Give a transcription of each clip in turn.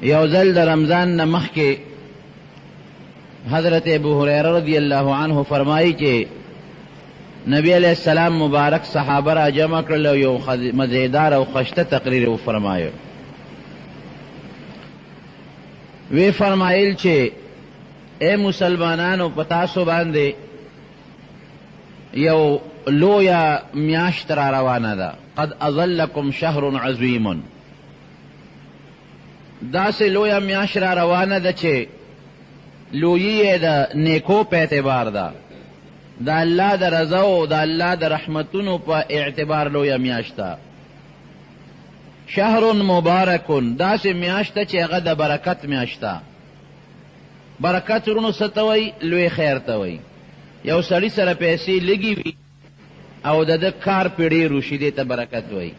یو ځل د رمضان نه مخکې حضرت ابو هریره رضی الله عنه فرمایي چې نبی علیہ السلام مبارک صحابه را جمع کړل او یو مزیدار او خشته تقریر وفرمایو. وی فرمایل چې اے مسلمانانو په تاسو باندې یو لویا میاشت را روانه ده. قد اظلکم شهر عظیم، داسې لویا میاشت را روانه ده چې لویی د نیکو په اعتبار ده، د الله د رضا او د الله د رحمتونو په اعتبار لویا میاشت ده. شهر مبارکون، داسې میاشت ده چې هغه د برکت میاشت ده. برکت ورونو څه ته وایي؟ لوی خیر ته وایي. یو سړي سره پیسې لږې وي او د ده کار پې ډېر وشي، دې ته برکت وایي.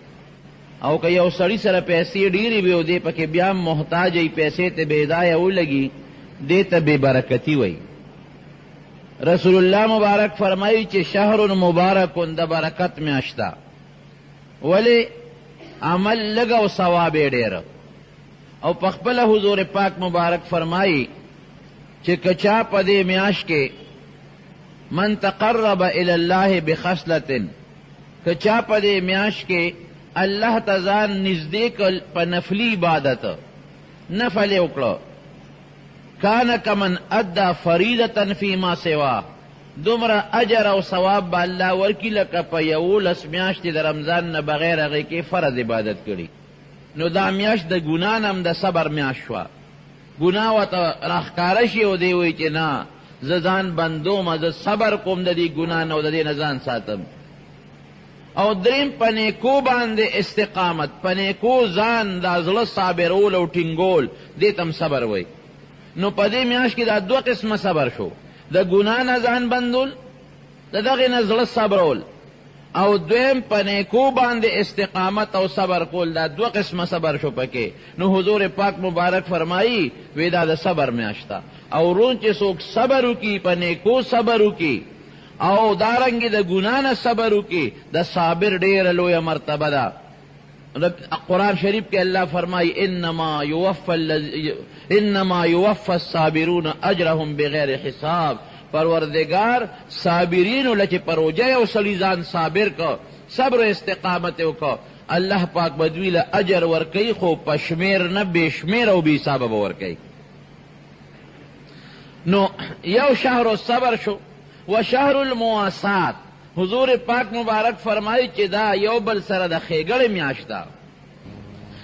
او که یو سړي سره پیسې ډېرې وي او دې پکې بیا محتاج وي، پیسې ته بې ځایه ولګي، دې ته بې برکتي وایي. رسول الله مبارک فرمایي چې شهر مبارکون، د برکت میاشت ده. ولې؟ عمل لږ او ثواب یې ډېر. او په خپله حضور پاک مبارک فرمایي چې که چا په دې میاشت کې من تقرب الی الله بخصلة، که چا په دې میاشت کې الله ته ځان نږدې کړ په نفلي عبادت، نفل یې وکړه، کان کمن ادى فریضة فیما سوا، دومره اجر او ثواب به الله ورکي لکه په 11 میاشتې د رمضان نه بغیر هغې کې فرض عبادت کړي. نو دا میاشت د ګناه نه هم د صبر میاشت شوه. ګناه ورته راښکاره شي او دی وایي چې نه، زه ځان بندوم، زه صبر کوم د دې ګناه نه او د دې نه ځان ساتم. او دریم په نیکو باندې استقامت، په نیکو ځان د زړه صابرول او ټینګول، دې ته هم صبر وایي. نو په دې میاشت کې دا دوه قسمه صبر شو، د ګناه نه ځان بندول، د دغې نه زړه صبرول، او دویم په نیکو باندې استقامت او صبر کول، دا دوه قسمه صبر شو پکې. نو حضور پاک مبارک فرمایي وی دا د صبر میاشت ده. او رون چې څوک صبر وکړي، په نیکو صبر وکړي او دارنګې د ګناه نه صبر وکړي، د صابر ډېره لویه مرتبه ده. قرآن شریف کې الله فرمائی انما یوفى الصابرون اجرهم بغیر حساب. پروردگار صابرینو لچې پروجه یو سړي ځان صابر کو، صبر و استقامت وکړو، الله پاک به دوی له اجر ورکوي، خو په شمیر نه، بې شمیر او بې حسابه به ورکوي. نو یو شهر الصبر شو. و شهر المواسات، حضور پاک مبارک فرمایي چې دا یو بل سره د ښېګړې میاشت ده.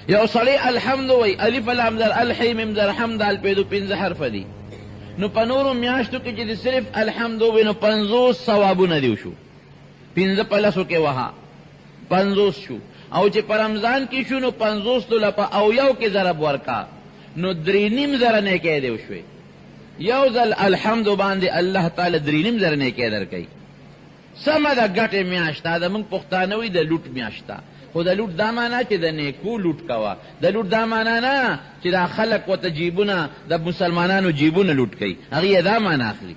یو سړی الحمد وایي، الف لام در الحی میم در حمد الپیدو 5 حرف دي. نو په نورو میاشتو کې چې د صرف الحمد ووایي نو 50 ثوابونه دي شو، 15 په لسو کې وها 50 شو. او چې په رمضان کې شو نو 50 توله په اویو کې ضرب ورکا، نو 3.5 نیکۍ دی وشوې. یو ځل الحمد باندې الله تعالی 3.5 نیکۍ درکوي. سمه ده، ګټې میاشت ده. د موږ پښتانه وایي د لوټ میاشت ده، خو د لوټ دا معنا چې د نیکو لوټ کوه. د لوټ دا معنا نه چې دا خلک ورته جیبونه، د مسلمانانو جیبونه لوټ کوي، هغې دا معنا اخلي.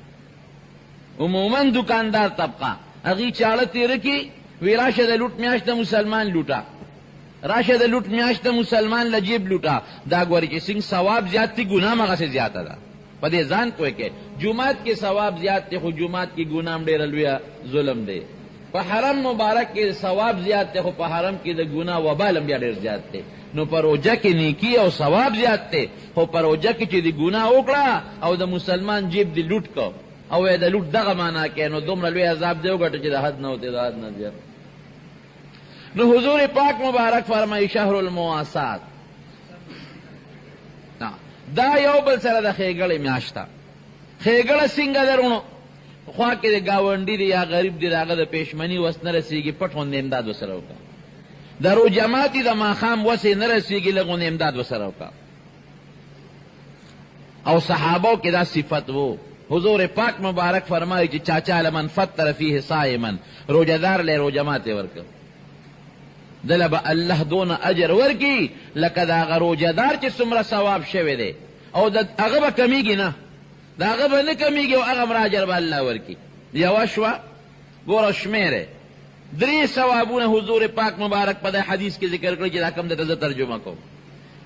عموما دکاندار طبقه هغې چاړه تېره کړي، وی راشه د لوټ میاشت د مسلمان لوټه، راشه د لوټ میاشت د مسلمان له جیب لوټه. دا ګورې چې څنګه ثواب زیات دی، ګناه هم هغسې زیاته ده. په دې ځان پوه کې جومات کې ثواب زیات دی، خو جومات کې ګناه هم ډېره لویه ظلم دی. په حرم مبارک کې ثواب زیات دی، خو په حرم کې د ګناه وبال هم بیا ډېر زیات دی. نو په روژه کې نیکي او ثواب زیات دی، خو په روژه کې چې د ګناه وکړه او د مسلمان جیب دی لوټ کو او د لوټ دغه معنا کې، نو دومره لوی عذاب دی وګټه چې د حد نه وتی، د حد نه زیات. نو حضور پاک مبارک فرمایي شهر المواسات، دا یو بل سره د ښېګړې میاشت ده. ښېګړه څنګه درونو؟ خوا کې د ګاونډي دی یا غریب دی، د هغه د پېشمني وس نه رسېږي، پټ غوندې امداد ورسره وکړه. د روجمات د ماښام وس یې نه رسېږي، لږ غوندې امداد ورسره وکړه. او صحابو کې دا صفت و. حضور پاک مبارک فرمایي چې چاچا لمن فطر فیه صائما، روجهدار له روجمات یې ورکړه، دله به الله دونه اجر ورکي لکه د هغه روجهدار چې څومره ثواب شوی دی، او د هغه به کمیږي نه، د هغه به نه کمیږي، او هغه اجر به الله ورکي. یوه شوه، ګوره شمېرې 3 ثوابونه حضور پاک مبارک په دې حدیث کې ذکر کړي چې دا کوم درته زه ترجمه کوم.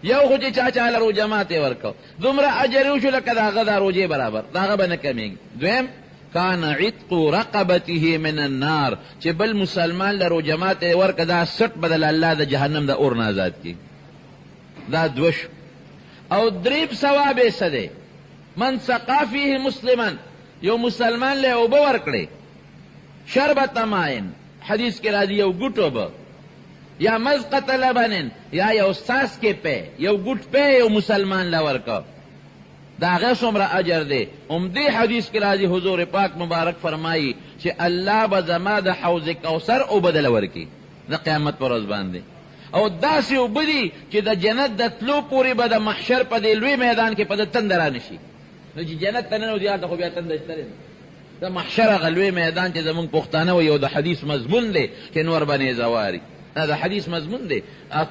یو خو چې چا چاله روجه ماته ورکو دومره اجر وشو لکه د هغه د روجې برابر د هغه به نه کمیږي. دویم کان عتق رقبته من النار چې بل مسلمان له روجه ماته ورکه دا سټ بدل الله د جهنم د اور نه آزاد کی. دا دوش او دریب ثواب یې څه دی؟ من سقا فیه مسلما یو مسلمان له اوبه ورکړي شربت ماین حدیث کې راځي یو ګوټ اوبه یا مزقت لبن یا یو ساس کې پی یو ګوټ پی یو مسلمان له ورکو دا هغه څومره اجر دی. دې حدیث کې راځي حضور پاک مبارک فرمایي چې الله به زما د حوض کوثر اوبه دله ورکي د قیامت پر ورځ باندې او داسې اوبه دي چې د جنت د تلو پورې به د محشر په دې لوی میدان کې په د تنده رانشي. نو چې جنت ته ننوځي هلته خو بیا تنده شته نه د محشر هغه لوی میدان چې زمونږ پښتانه وایي او د حدیث مضمون دی چې نور به نیزواري دا د حدیث مضمون دی.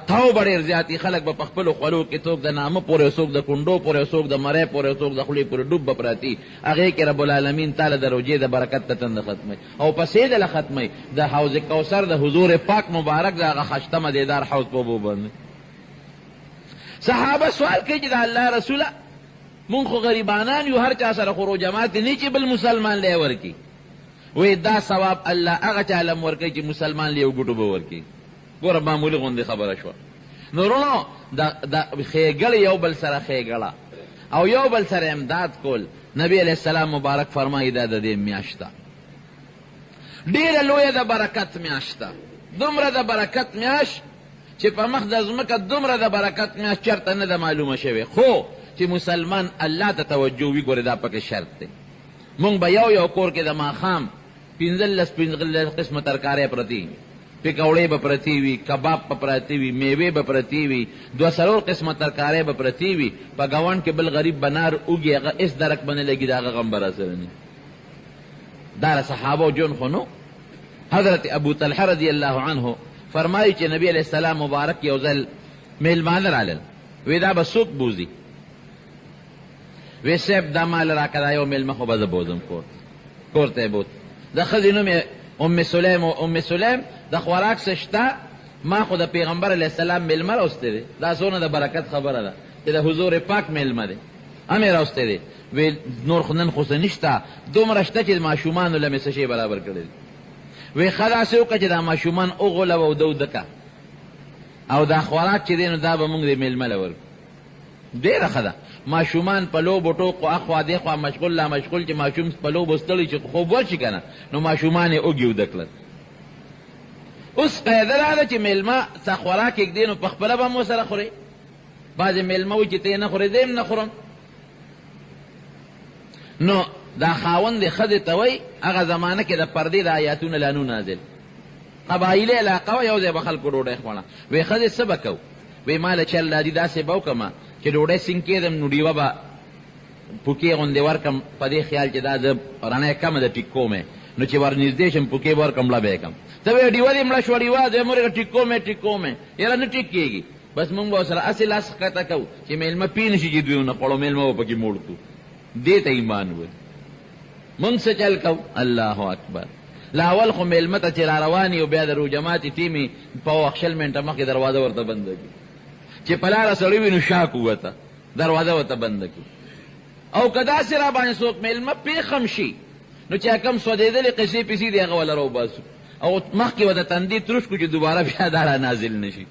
تاو به ډېر زیاتي خلک به په خپلو خولو کې څوک د نامه پورې څوک د کونډو پورې څوک د مرۍ پورې څوک د خولې پورې ډوب به پراتي هغې کې رب العالمین تعالی د روجې د برکت ته تنده ختموي او پسې دله ختموي د حوض کوثر د حضور پاک مبارک د هغه خشتمه دیدار حوض په اوبو باندې. صحابه سوال کوي چې د الله رسوله مونږ خو غریبانان یو هر چا سره خو روجه ماتې نه چې بل مسلمان لی ورکي وی دا ثواب الله هغه چا له ورکوي چې مسلمان لی یو ګوټو به ورکي. ګوره معمولي غوندې خبره شوه. نو وروڼو د ښېګړې یو بل سره ښېګړه او یو بل سره امداد کول نبی علیه السلام مبارک فرمایي دا د دې میاشت ده ډېره لویه د برکت میاشت ده دومره د برکت میاشت چې په مخ د ځمکه دومره د برکت میاشت چېرته نه ده معلومه شوې خو چې مسلمان الله ته توجه وي ګورې دا پکې شرط دی. مونږ به یو کور کې د ماښام 15 قسمه ترکارۍ پرتې پکوړې به پرتې وي کباب به پرتې وي میوې به پرتې وي 2 قسمه ترکارۍ به پرتې وي په ګاونډ کې بل غریب بنار اوږي هغه هېڅ درک به نه لګي د هغه غم به راسره نه. دا صحابو جون خو نو. حضرت ابو طلحه رضی الله عنه فرمایي چې نبی علیه السلام مبارک یو ځل میلمانه رالل وی دا به څوک بوځي وی صاحب دا مال راکه دا یو میلمه خو به زه بوځم کور ته یې بوت د ښځې نوم یې ام سلیم د خوراک څه شته ما خو د پیغمبر علیه السلام میلمه راوستی دی دا څونه د برکت خبره ده چې د حضور پاک میلمه دی همې راوستی دی وی نور خو نن خو څه نشته دومره شته چې ماشومانو له مې څه شی برابر کړی دی وی ښه داسې وکړه چې دا ماشومان وغولوه او دودکه او دا خوراک چې دی نو دا به مونږ د میلمه له ورکړو ډېره ښه ده. ماشومان په لوبو ټوقو اخوا دېخوا مشغول لا مشغول چې ماشوم په لوبو ستړی چې خوب ورشي که نه نو ماشومان یې اوږي اوده کړل. اوس قاعده دا ده چې میلمه څه خوراک ږدي نو پخپله به هم ورسره خورې بعضې میلمه وایي چې ته یې نه خورې زه یې هم نه خورم نو دا خاوند یې ښځې ته وایي هغه زمانه کې د پردې د آیاتونه لا نو نازل قبایلي علاقه وه یو ځای به خلکو ډوډۍ خوړه وی ښځې څه به کوو وی ما له چل راځي داسې به وکړمه چې ډوډۍ سینګ کېدم نو ډیوه به پوکې غوندې ورکړم په دې خیال چې دا زه رڼۍ کمه ده ټیک کوم نو چې ورنږدې شم پوکې به ورکړم مړه به یې کړم ته به ډیوه دې مړه شوه ډیوه زه مورې ټیک کوم یاره نه ټیک کېږي بس مونږ به ورسره هسې لاس ښکته کوو چې میلمه پی نه شي چې دوی ونه خوړو میلمه به پکې موړ کړو دې ته ایمان وي مونږ څه چل کوو الله اکبر لا اول خو میلمه ته چې را روان یو بیا د روژه ماتې ټیمې په وخت 6 منټه مخکې دروازه ورته بنده کړي چې په لاره سړی وي نو شاک ووته دروازه ورته بنده کړي او که داسې را باندې څوک میلمه پېښم شي نو چې کم سودېدلې قصې پیسې دي هغه وله راوباسو او مخکې به د تندي تروش کړو چې دوباره بیا دا را نازل نه شي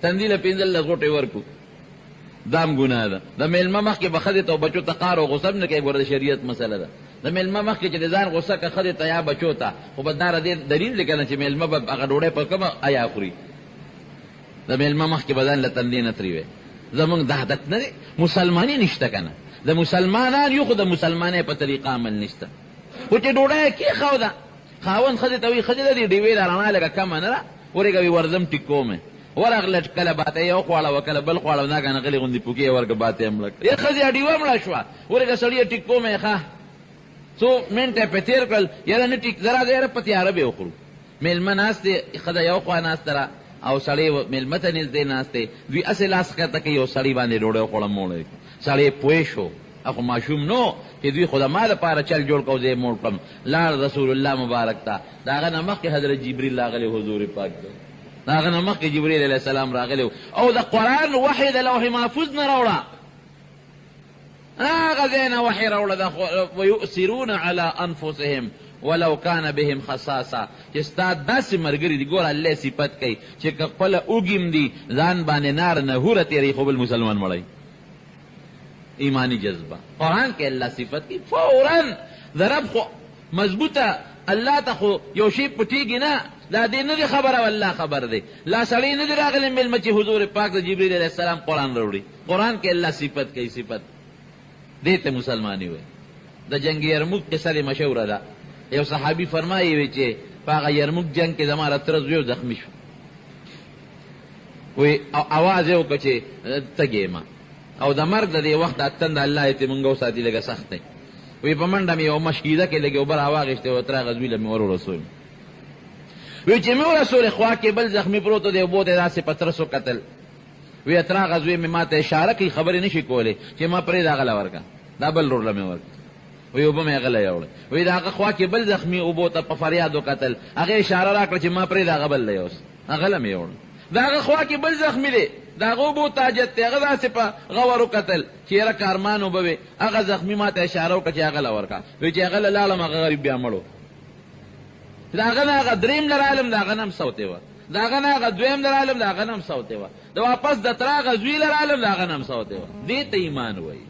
تندي له 15 غوټې ورکړو دا هم ګناه ده د میلمه مخکې به ښځې ته او بچو ته قار او غصه نه کوي ګوره د شریعت مسله ده د میلمه مخکې چې د ځان غصه که ښځې ته یا بچو ته خو به دا دې دلیل دی که نه چې میلمه به هغه ډوډۍ په کومه ایا خوري د میلمه مخکې به ځان له تندې نه ترې وی زمونږ د عادت نه دی مسلماني نشته که نه د مسلمانان یو خو د مسلمانۍ په طریقه عمل نشته خو چې ډوډۍ یې کېښوده خاوند ښځې ته وایي ښځې د دې ډیوې دا رڼا لږه کمه نه ده ورېږه وي ورځم ټیک کوم ورغله کله باته یو خواړه کله بل خواړه دا کنه غلي غوندې پوکې ورکه باته هم لک یې ښځې ډیوه مړه شوه ورېږه سړی ټیک کوم ښه څو منټه په تېر کړل یاره نه ټیک زرا یاره په تیاره به وخورو میلمه ناست دی ښځه یو خوا ناسته را او سړی میلمه ته نږدې ناست دی دوی هسې لاس ښکته کوي یو سړي باندې ډوډۍ خوړم موړی سړی پوه شو اخو ماشوم نو چې دوی خو د ما دپاره چل جوړ کو زه یې موړ کړم لاړ رسول الله مبارک ته د هغه نه مخکې حضرت جبریل راغلی حضور پاک ته هغه نه مخکې جبرئیل علیه السلام راغلی او د قرآن وحی د لوح محفوظ نه راوړه، هغه ځای نه وحی راوړه. ویؤثرون علی انفسهم ولو کان بهم خصاصه، چې ستا داسې ملګري دي. ګوره الله صفت کوي چې که خپله اوږیم دي ځان باندې نار نهوره تېروي خو بل مسلمان مړی. ایمانی جذبه قرآن کې الله صفت کوي فوراً د رب خو مضبوطه. الله ته خو یو شی پټېږي نه، دا دې نه دي خبره، والله خبر دی. لا سړی نه دي راغلی مېلمه چې حضور پاک د جبرئیل علیه السلام قرآن راوړي. قرآن کې الله صفت کوي، صفت دې ته مسلماني وایي. د جنګ یرموک قصه دې مشهوره ده. یو صحابي فرمایي وی چې په هغه یرموک جنګ کې زما رتره زوی زخمي شو، وی اواز یې وکړه چې تږی یم او د مرګ د دې وخت اتند الله یې موږ وساتي لږه سخت دی. وی په منډه مې یو مشکیده کې لږ اوبه راواغېستې و تر هغه زوی له مې ور ورسولم. وی چې مې ورسولې خوا کې بل زخمي پروت دی، اوبو ته داسې پترس وکتل. وی تر هغه زوی مې ما ته اشاره کوي، خبرې نه شي کولی چې ما پرېږده هغه له ورکړه، دا بل رور له مې ورکړه. وی اوبه مې هغه له یوړه. وی د هغه خوا کې بل زخمي اوبو ته په فریاد وکتل، هغې اشاره را کړه چې ما پرېږده هغه بل له یوس، هغه له مې یوړه. د هغه خوا کې بل زخمي دی، د هغه اوبو ته حاجت دی، هغه داسې په غور وکتل چې یاره کارمان اوبه وې، هغه زخمي ما ته اشاره وکړه چې هغه له ورکړه. وی چې هغه له لاړم هغه غریب بیا مړ و. د هغه نه هغه درېیم له رالم د هغه نه هم سوتې وه، د هغه نه هغه دویم له رالم د هغه نه هم سوتې وه، د واپس د تره هغه زوی له رالم د هغه نه هم سوتې وه. دې ته ایمان وایي،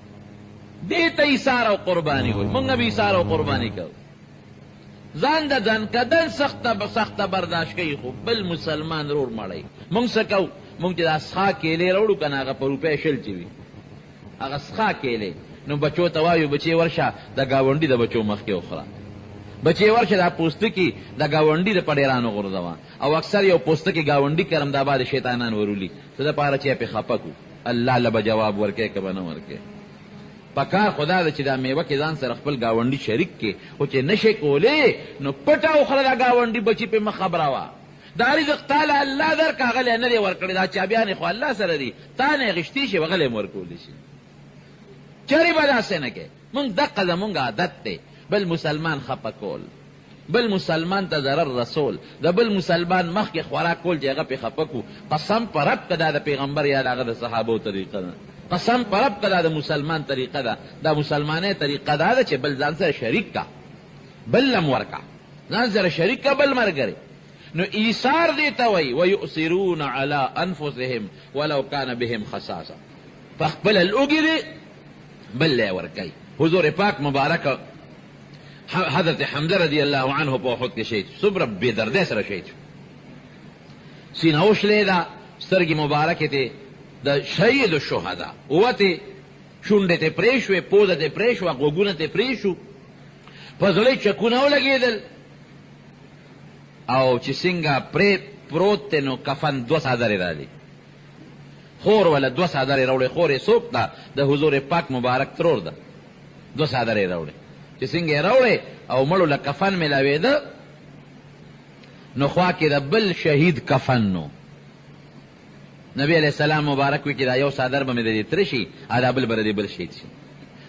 دې ته ایثار او قرباني وایي. موږ به ایثار او قرباني کوو، ځان د ځان کدن سخته برداشت کوي خو بل مسلمان رور مړی. موږ څه کوو؟ موږ چې دا سخا کیلې راوړو که نه هغه په روپۍ شل چې وي هغه سخا کیلې، نو بچو ته وایو بچې ورشه د ګاونډي د بچو مخکې وخوره، بچې ورشه دا پوستکي د ګاونډي د پډیرانو غورځوه. او اکثر یو پوستکي ګاونډي کرم دا بعد شیطانان ورولي څه دپاره چې پې خفه کړو، الله له به جواب ورکوي که به نه ورکوي. پکار خدا ده چې دا میوه کې ځان سره خپل ګاونډي شریک کې، خو چې نشي کولی نو پټه وخوره دا ګاونډي بچي پې مه خبروه. دا رزق تاله الله درکړه هغه لی نه دی ورکړی، دا چابیانې خو الله سره دي، تا نه یې غشتي شي هغه لی هم ورکولی شي. چرې به داسې نه کوې. مونږ دقه زمونږ عادت دی بل مسلمان خفه کول، بل مسلمان ته ضرر رسول، د بل مسلمان مخکې خوراک کول چې هغه پې خفه کړو. قسم په رب که دا د پیغمبر یا د هغه د صحابو طریقه ده، قسم په رب که دا د مسلمان طریقه ده، دا مسلمانۍ طریقه دا ده چې بل ځان سره شریک کا، بل لم ورکا، ځان سره شریک کا بل ملګری. نو ایثار دې ته وایي ویؤثرون علی انفسهم ولو کان بهم خصاصه، په خپله لوږې دی بل لی ورکوي. حضور پاک مبارک حضرت حمزه رضی الله عنه په احد کې شهید شو، څومره بې دردۍ سره شهید شو، سینه وشلې ده، سترګې مبارکې ته د شهید الشهدا ووتې، شونډې ته پرې شوې، پوزه ته پرې شوه، غوږونه ته پرې شو، په زړه چکونه ولګېدل. او چې څنګه پرې پروت دی نو کفن 2 څادرې راځي، خور ولا 2 څادرې راوړې. خور یې څوک ده؟ د حضور پاک مبارک ترور ده. 2 څادرې راوړې، چې څنګه یې راوړې او مړو له کفن میلاوېده نو خوا کې د بل شهید کفن نو. نبی علیہ السلام مبارک وی چې دا یو څادر به مې د دې تره شي، دا بل به د دې بل شهید شي.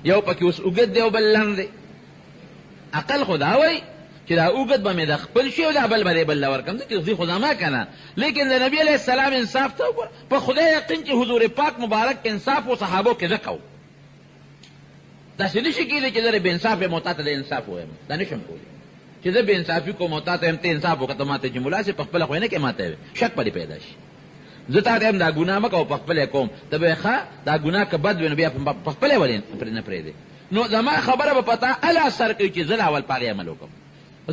یو پکې اوس اوږد دی او بل لنډ دی. عقل خو دا وایي چې دا اوږد به مې د خپل شي او دا بل به د بل له ورکړم، ځکه زه خو زما که نه. لیکن د نبي علیہ السلام انصاف ته وګوره، په خدای یقین چې حضور پاک مبارک انصاف و صحابو کې زه کوم. داسې نه شي کېدی چې زه د بې انصاف یم او تا ته د انصاف ووایم، دا نه شم کولی چې زه بې انصافي کوم او تا ته یم ته انصاف وکړه، ته ما ته چې ملا صاحب په خپله خو یې نه کې ما ته وې شک پرې پیدا شي. زه تا ته یم دا ګناه مه کوه په خپله یې کوم، ته به ښه دا ګناه که بد وي نو بیا په خپله یې ولې نه پرېږدې. نو زما خبره به په تا هله اثر کوي چې زه له اول په هغې عمل وکړم،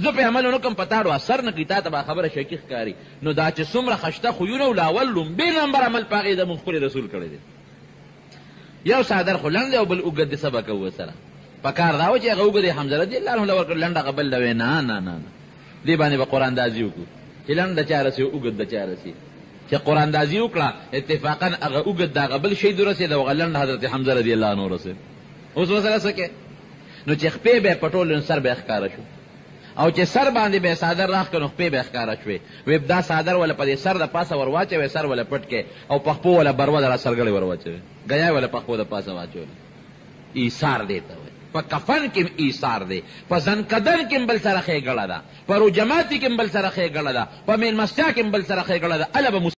زه په عمل ونه کړم په تا ډو اثر نه کوي، تا ته به خبره شکي ښکاري. نو دا چې څومره خشته خویونه و له اول لومبې نمبر عمل په هغې زموږ ښکلي رسول کړی دی. یو څادر خو لنډ دی او بل اوږد دی، څه به کوو سره. په کار دا و چې هغه اوږد یې حمزه رضي الله عنه له ورکړ، لنډ هغه بل له وې نه نه نه دې باندې به قراندازي وکړو چې لنډ د چا رسي اوږد د چا رسي. چې قراندازي وکړه اتفاقا هغه اوږد د هغه بل شهید ورسېد او هغه لنډ حضرت حمزه رضي الله عنه ورسېد. اوس ورسره څه کې؟ نو چې خپې به یې پټول نو سر به یې ښکاره شو، او چې سر باندې به صادر راخ کړو خپې به ښکاره شوې. وی دا صادر ولا په دې سر د پاسه ور واچوې، سر ولا پټ کې، او په خپو ولا بروه د را سرګړې ور واچوې، ګیا ولا په خپو د پاسه واچوې. ایثار دی ته وایي. په کفن کې ایثار دی، په زنکدن کې بل سره ښېګړه ده، په روجماتي کې بل سره ښېګړه ده، په مېلمستیا کې بل سره ښېګړه ده.